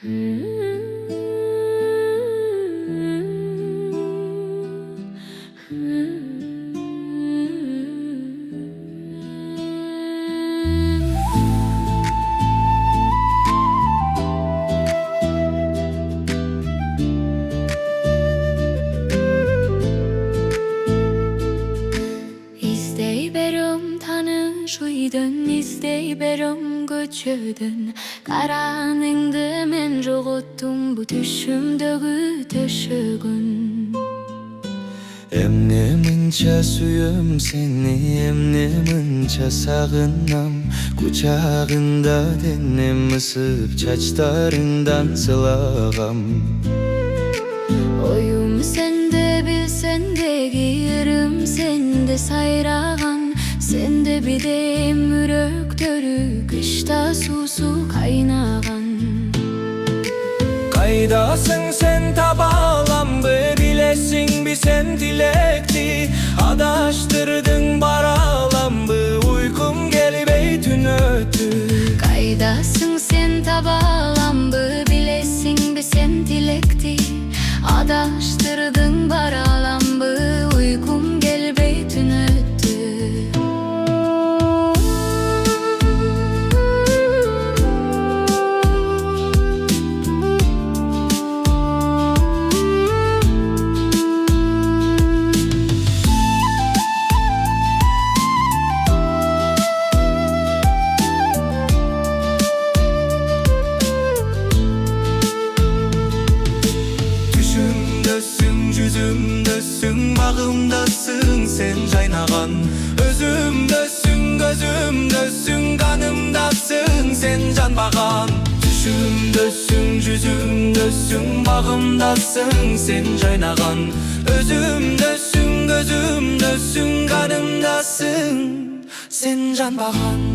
İzdey berim tanış uydun, izdey berim göçödün. Karanыңды men жоғоттум bu düşümdögü töşөгün. Emne mınça suyum seni, emne mınça sağınam. Kucağında dennem ısıp çaçlarından sılağam. Oyum sende bilsen de giyerim sende sayrağan. Sende bideyim üröktörü kışta susu kaynağan. Kaydasın sen tabalam be, bilesin bir sen dilekti. Adaştırdın baralam be, uykum gelip tün ötü. Kaydasın sen tabalambı, bilesin bir sen dilekti. Adaştırdın baralambı, uykum gel beytün öttü. Yüzümdösün, bağımdasın sen caynağan. Özümdösün, gözümdösün, kanımdasın sen can bağan. Düşümdösün, yüzümdösün, bağımdasın sen caynağan. Özümdösün, gözümdösün, kanımdasın sen can bağan.